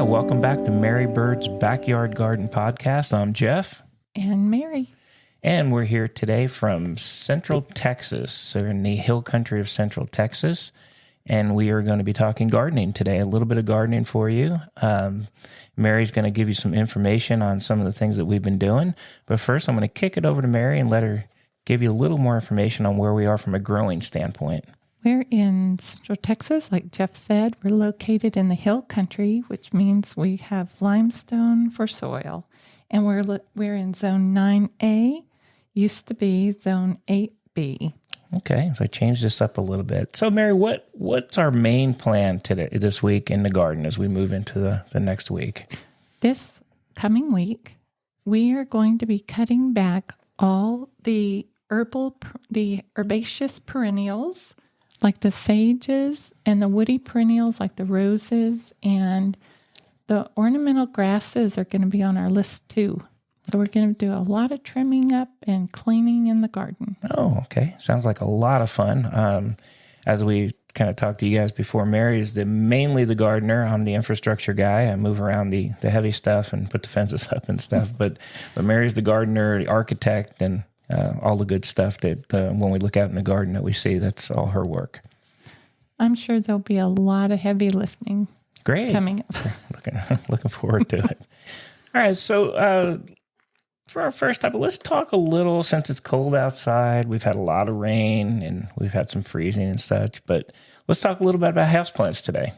welcome back to MaryBird's Backyard Garden Podcast. I'm Jeff. And Mary. And we're here today from Central Texas. So we're in the hill country of Central Texas. And we are going to be talking gardening today, a little bit of gardening for you. Mary's going to give you some information on some of the things that we've been doing. But first, I'm going to kick it over to Mary and let her give you a little more information on where we are from a growing standpoint. We're in Central Texas, like Jeff said. We're located in the hill country, which means we have limestone for soil. And we're in Zone 9A, used to be Zone 8B. Okay, so I changed this up a little bit. So, Mary, what's our main plan this week in the garden as we move into the next week? This coming week, we are going to be cutting back all the herbaceous perennials, like the sages, and the woody perennials, like the roses, and the ornamental grasses are going to be on our list too. So we're going to do a lot of trimming up and cleaning in the garden. Oh, okay. Sounds like a lot of fun. As we kind of talked to you guys before, Mary's mainly the gardener. I'm the infrastructure guy. I move around the heavy stuff and put the fences up and stuff. But Mary's the gardener, the architect, and all the good stuff that when we look out in the garden that we see, that's all her work. I'm sure there'll be a lot of heavy lifting coming up. Looking forward to it. All right, so for our first topic, let's talk a little, since it's cold outside. We've had a lot of rain and we've had some freezing and such, but let's talk a little bit about houseplants today.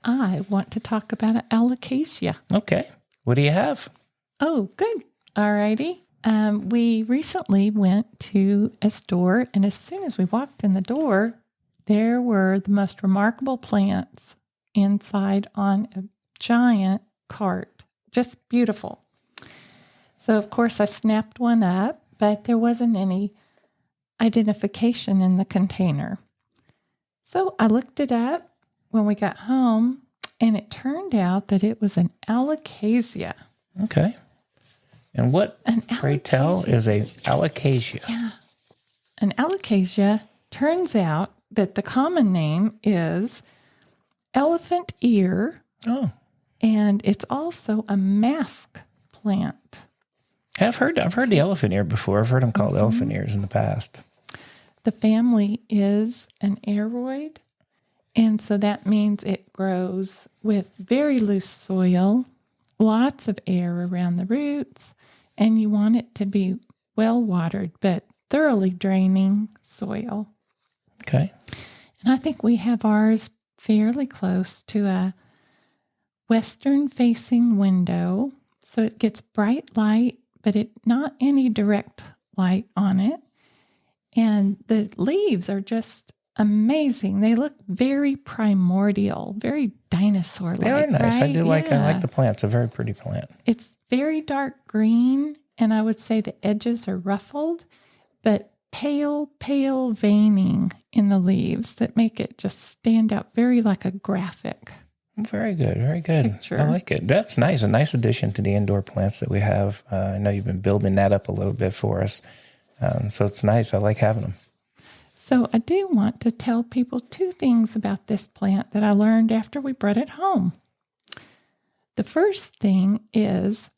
I want to talk about an alocasia. Okay. What do you have? Oh, good. All righty. We recently went to a store, and as soon as we walked in the door, there were the most remarkable plants inside on a giant cart. Just beautiful. So, of course, I snapped one up, but there wasn't any identification in the container. So I looked it up when we got home, and it turned out that it was an alocasia. Okay. And what, pray tell, is a alocasia? Yeah. An alocasia, turns out that the common name is elephant ear. Oh. And it's also a mask plant. I've heard the elephant ear before. I've heard them called elephant ears in the past. The family is an aroid, and so that means it grows with very loose soil, lots of air around the roots, and you want it to be well watered, but thoroughly draining soil. Okay. And I think we have ours fairly close to a western-facing window, so it gets bright light, but not any direct light on it. And the leaves are just amazing. They look very primordial, very dinosaur-like. They are nice. Right? I like the plant. It's a very pretty plant. It's very dark green, and I would say the edges are ruffled, but pale veining in the leaves that make it just stand out very like a graphic. Very good. Very good. Picture. I like it. That's nice. A nice addition to the indoor plants that we have. I know you've been building that up a little bit for us. So it's nice. I like having them. So I do want to tell people two things about this plant that I learned after we brought it home. The first thing is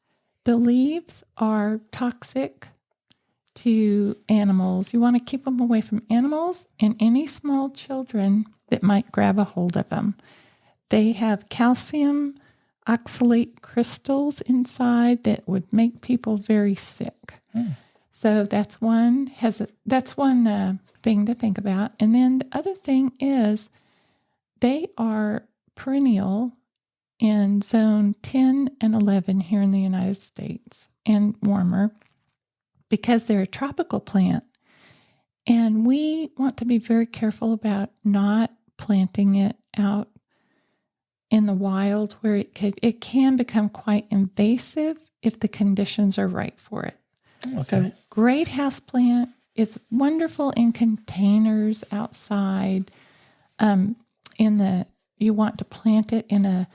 the leaves are toxic to animals. You want to keep them away from animals and any small children that might grab a hold of them. They have calcium oxalate crystals inside that would make people very sick. So that's one thing to think about. And then the other thing is they are perennial in zone 10 and 11 here in the United States and warmer because they're a tropical plant. And we want to be very careful about not planting it out in the wild where it can become quite invasive if the conditions are right for it. Okay. So great house plant. It's wonderful in containers outside. You want to plant it in a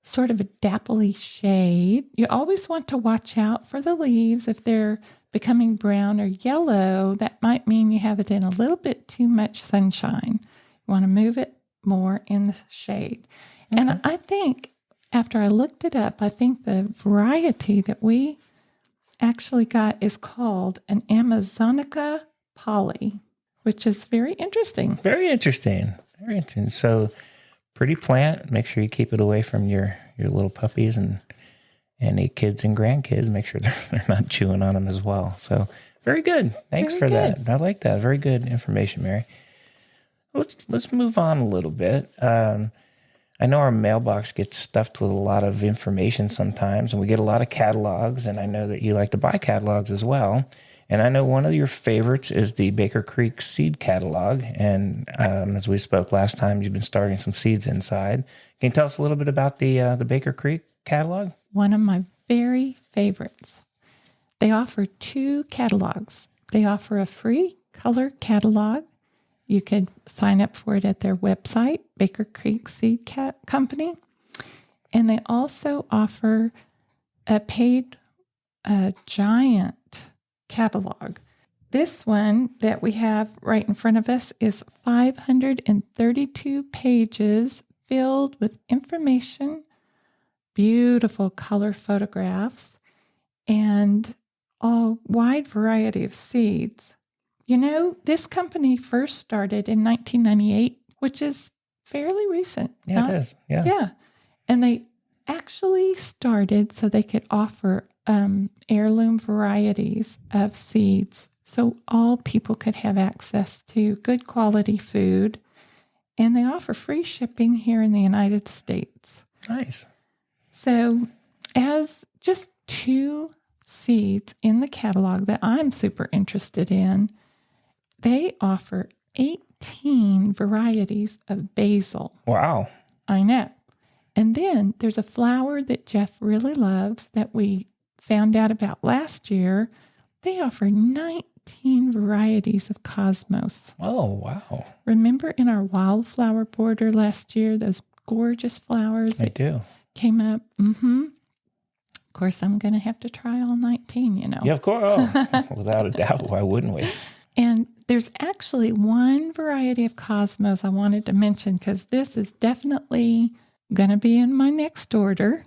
sort of a dappley shade. You always want to watch out for the leaves. If they're becoming brown or yellow, that might mean you have it in a little bit too much sunshine. You want to move it more in the shade. Okay. And I think after I looked it up, I think the variety that we actually got is called an Amazonica poly, which is very interesting. Very interesting. Very interesting. So pretty plant. Make sure you keep it away from your little puppies and any kids and grandkids. Make sure they're not chewing on them as well. So very good. Thanks for that. I like that. Very good information, Mary. Let's move on a little bit. I know our mailbox gets stuffed with a lot of information sometimes, and we get a lot of catalogs, and I know that you like to buy catalogs as well. And I know one of your favorites is the Baker Creek seed catalog. And as we spoke last time, you've been starting some seeds inside. Can you tell us a little bit about the Baker Creek catalog? One of my very favorites. They offer 2 catalogs. They offer a free color catalog. You could sign up for it at their website, Baker Creek Seed Company. And they also offer a paid giant catalog. This one that we have right in front of us is 532 pages filled with information, beautiful color photographs, and a wide variety of seeds. You know, this company first started in 1998, which is fairly recent. Yeah, it is. Yeah. Yeah. And they actually started so they could offer heirloom varieties of seeds so all people could have access to good quality food. And they offer free shipping here in the United States. Nice. So as just 2 seeds in the catalog that I'm super interested in, they offer 18 varieties of basil. Wow. I know. And then there's a flower that Jeff really loves that we found out about last year. They offer 19 varieties of cosmos. Oh, wow. Remember in our wildflower border last year, those gorgeous flowers I do. came up? Mm-hmm. Of course, I'm going to have to try all 19, you know. Yeah, of course. Oh, without a doubt. Why wouldn't we? And there's actually one variety of cosmos I wanted to mention because this is definitely going to be in my next order.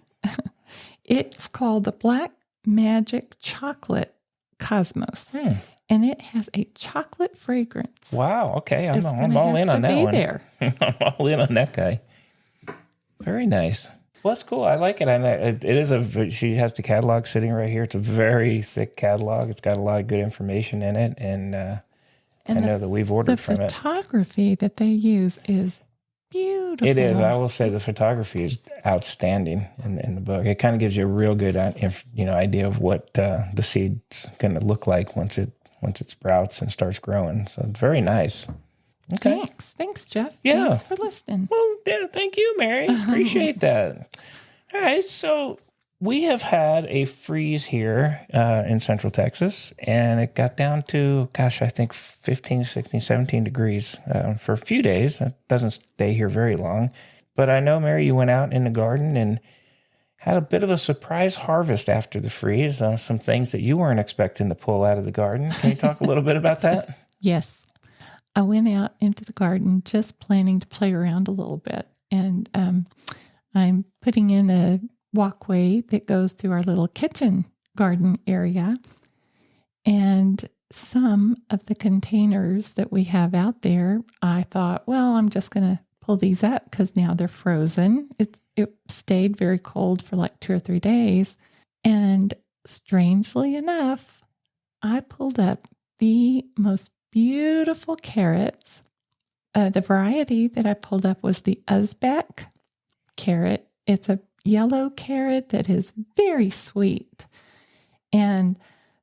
It's called the Black Magic Chocolate Cosmos. And it has a chocolate fragrance. Wow. Okay. I'm all in on that one. There. I'm all in on that guy. Very nice. Well, that's cool. I like it. And it is she has the catalog sitting right here. It's a very thick catalog. It's got a lot of good information in it. And I know that we've ordered from it. The photography that they use is beautiful. It is. I will say the photography is outstanding in the book. It kind of gives you a real good idea of what the seed's going to look like once it sprouts and starts growing. So it's very nice. Okay. Thanks, Jeff. Yeah. Thanks for listening. Well, yeah, thank you, Mary. Appreciate that. All right, so we have had a freeze here in Central Texas, and it got down to, I think 15, 16, 17 degrees for a few days. It doesn't stay here very long. But I know, Mary, you went out in the garden and had a bit of a surprise harvest after the freeze, some things that you weren't expecting to pull out of the garden. Can you talk a little bit about that? Yes. I went out into the garden just planning to play around a little bit. And I'm putting in a walkway that goes through our little kitchen garden area. And some of the containers that we have out there, I thought, well, I'm just going to pull these up because now they're frozen. It stayed very cold for like 2 or 3 days. And strangely enough, I pulled up the most beautiful carrots. The variety that I pulled up was the Uzbek carrot. It's a yellow carrot that is very sweet. And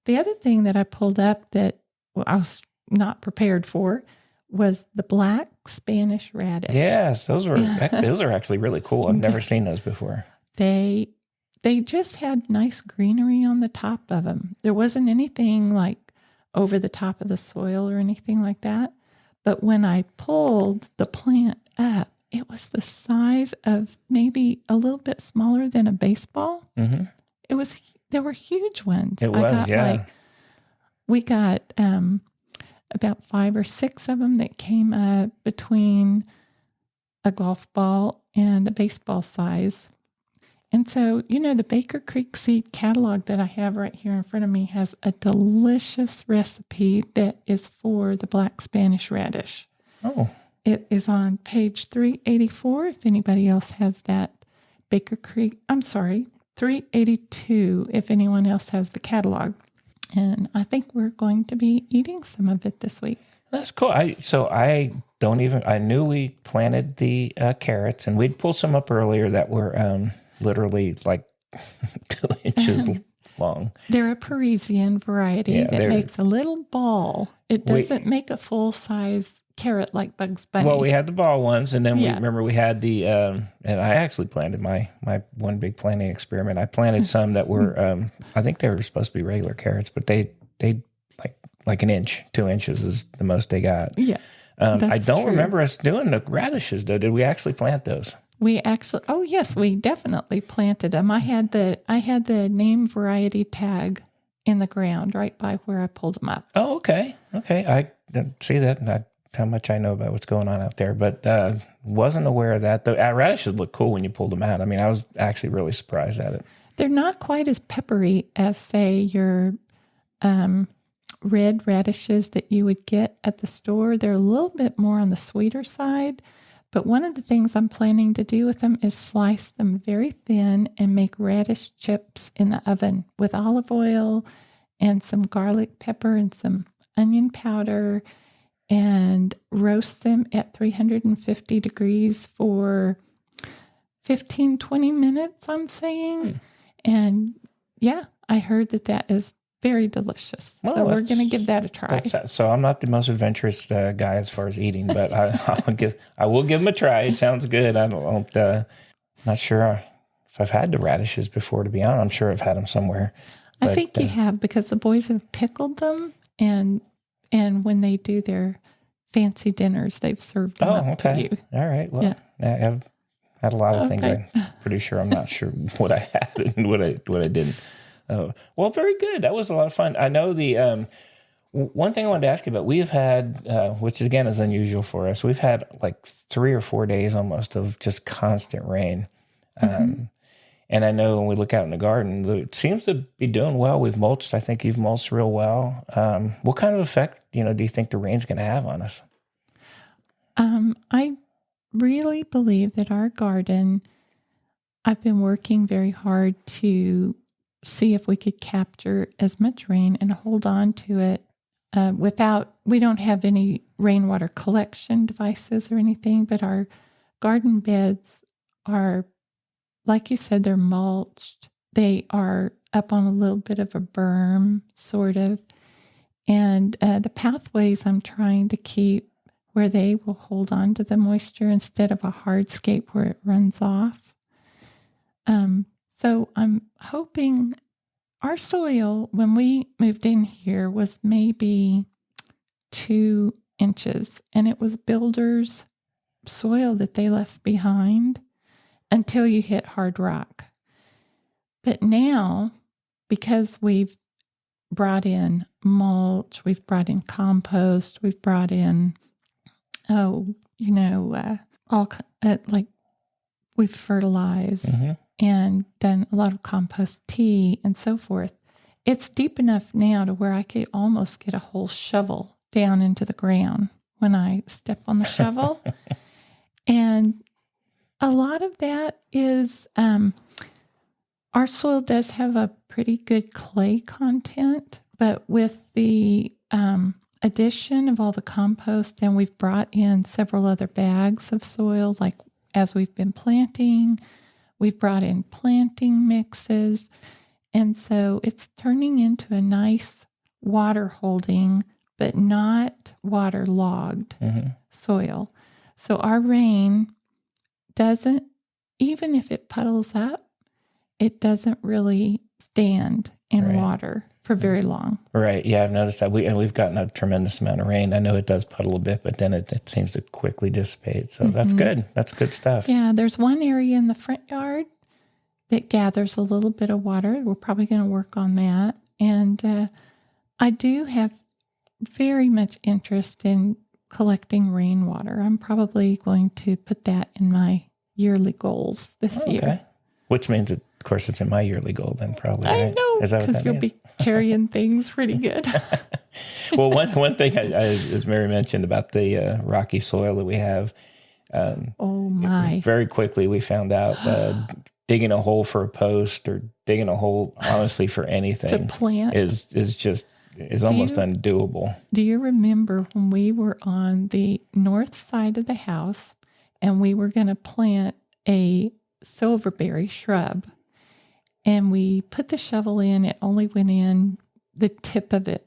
the other thing that I pulled up that I was not prepared for was the black Spanish radish. Yes, those are actually really cool. I've never seen those before. They just had nice greenery on the top of them. There wasn't anything like over the top of the soil or anything like that. But when I pulled the plant up, it was the size of maybe a little bit smaller than a baseball. Mm-hmm. There were huge ones. We got about 5 or 6 of them that came up between a golf ball and a baseball size. And so, the Baker Creek seed catalog that I have right here in front of me has a delicious recipe that is for the black Spanish radish. Oh. It is on page 384, if anybody else has that. 382, if anyone else has the catalog. And I think we're going to be eating some of it this week. That's cool. I knew we planted the carrots, and we'd pull some up earlier that were literally like 2 inches long. They're a Parisian variety that makes a little ball. It doesn't make a full-size carrot like Bugs Bunny. Well, we had the ball ones, and then we had the, and I actually planted my one big planting experiment. I planted some that were, I think they were supposed to be regular carrots, but they like an inch, 2 inches is the most they got. Yeah. I don't remember us doing the radishes though. Did we actually plant those? Oh yes, we definitely planted them. I had the name variety tag in the ground right by where I pulled them up. Oh, okay. I didn't see that. Not how much I know about what's going on out there, but wasn't aware of that. The radishes look cool when you pulled them out. I mean, I was actually really surprised at it. They're not quite as peppery as, say, your red radishes that you would get at the store. They're a little bit more on the sweeter side. But one of the things I'm planning to do with them is slice them very thin and make radish chips in the oven with olive oil and some garlic pepper and some onion powder, and roast them at 350 degrees for 15, 20 minutes, I'm saying. And yeah, I heard that is very delicious. Well, so we're going to give that a try. So I'm not the most adventurous guy as far as eating, but I will give them a try. It sounds good. Not sure if I've had the radishes before, to be honest. I'm sure I've had them somewhere. I think you have, because the boys have pickled them, and when they do their fancy dinners, they've served them up to you. All right. Well, yeah. I've had a lot of things. I'm pretty sure. I'm not sure what I had and what I didn't. Well, very good. That was a lot of fun. I know the one thing I wanted to ask you about, we've had, which again is unusual for us, we've had like 3 or 4 days almost of just constant rain. And I know when we look out in the garden, it seems to be doing well. We've mulched. I think you've mulched real well. What kind of effect, do you think the rain's going to have on us? I really believe that our garden, I've been working very hard to see if we could capture as much rain and hold on to it we don't have any rainwater collection devices or anything, but our garden beds are, like you said, they're mulched. They are up on a little bit of a berm, sort of. And the pathways I'm trying to keep where they will hold on to the moisture instead of a hardscape where it runs off. So I'm hoping our soil, when we moved in here, was maybe 2 inches, and it was builders' soil that they left behind until you hit hard rock. But now, because we've brought in mulch, we've brought in compost, we've brought in, we've fertilized and done a lot of compost tea and so forth. It's deep enough now to where I could almost get a whole shovel down into the ground when I step on the shovel. And a lot of that is, our soil does have a pretty good clay content, but with the addition of all the compost, and we've brought in several other bags of soil, like as we've been planting, we've brought in planting mixes. And so it's turning into a nice water holding, but not waterlogged soil. So our rain doesn't, even if it puddles up, it doesn't really stand in water for very long. Right. Yeah, I've noticed that. We've gotten a tremendous amount of rain. I know it does puddle a bit, but then it seems to quickly dissipate. So that's good. That's good stuff. Yeah, there's one area in the front yard that gathers a little bit of water. We're probably going to work on that. And I do have very much interest in collecting rainwater. I'm probably going to put that in my yearly goals this year. Which means, of course, it's in my yearly goal then, probably. I Right? know, Is that what because that you'll means? be carrying things pretty good. Well, one thing, as Mary mentioned about the rocky soil that we have, Oh, my. very quickly we found out digging a hole for a post or digging a hole, honestly, for anything To plant. is almost undoable. Do you remember when we were on the north side of the house and we were going to plant a silverberry shrub? And we put the shovel in, it only went in the tip of it,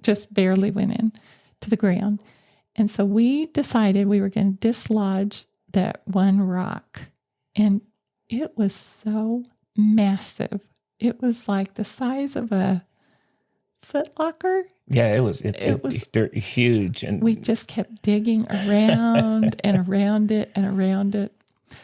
just barely went in to the ground. And so we decided we were going to dislodge that one rock. And it was so massive. It was like the size of a Foot Locker. Yeah, it was they're huge. And we just kept digging around and around it and around it.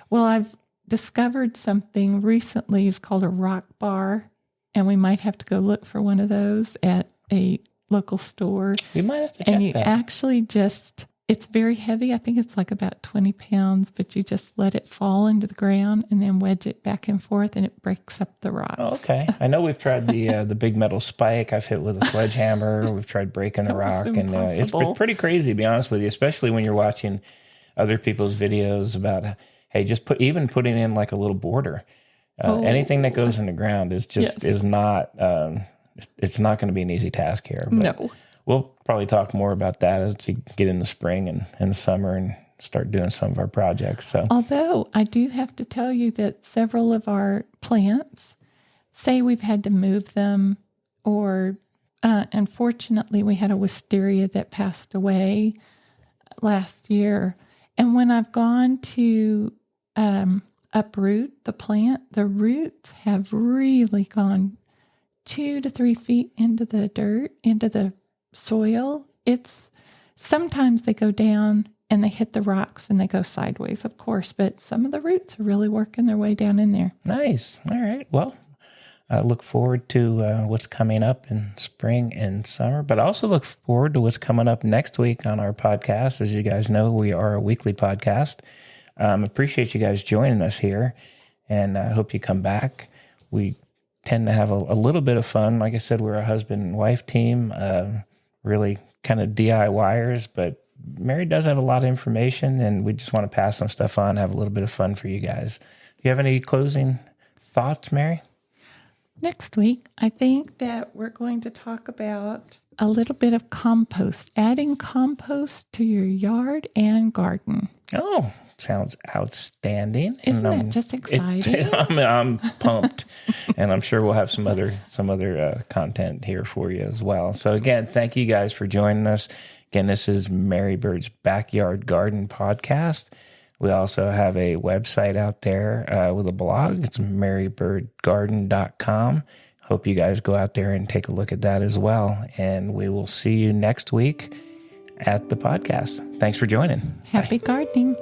Well, I've discovered something recently. It's called a rock bar, and we might have to go look for one of those at a local store. We might have to check and you that. actually just, it's very heavy. I think it's like about 20 pounds, but you just let it fall into the ground and then wedge it back and forth, and it breaks up the rocks. Oh, okay. I know we've tried the big metal spike. I've hit with a sledgehammer. We've tried breaking a rock, and it's pretty crazy, to be honest with you, especially when you're watching other people's videos about, hey, just putting in like a little border. Anything that goes in the ground is just is not. It's not going to be an easy task here. But no. We'll probably talk more about that as we get in the spring and the summer and start doing some of our projects. So, although I do have to tell you that several of our plants, say we've had to move them, or unfortunately we had a wisteria that passed away last year. And when I've gone to uproot the plant, the roots have really gone 2 to 3 feet into the dirt, into the soil. It's sometimes they go down and they hit the rocks and they go sideways, of course, but some of the roots are really working their way down in there. Nice. All right. Well, I look forward to what's coming up in spring and summer, but I also look forward to what's coming up next week on our podcast. As you guys know, we are a weekly podcast. Appreciate you guys joining us here, and I hope you come back. We tend to have a little bit of fun. Like I said, we're a husband and wife team, really kind of DIYers, but Mary does have a lot of information, and we just want to pass some stuff on, have a little bit of fun for you guys. Do you have any closing thoughts, Mary? Next week, I think that we're going to talk about a little bit of compost, adding compost to your yard and garden. Oh, sounds outstanding. Isn't that just exciting? I'm pumped, and I'm sure we'll have some other content here for you as well. So again, thank you guys for joining us. Again, this is MaryBird's Backyard Garden Podcast. We also have a website out there with a blog. It's marybirdgarden.com. Hope you guys go out there and take a look at that as well. And we will see you next week at the podcast. Thanks for joining. Happy gardening.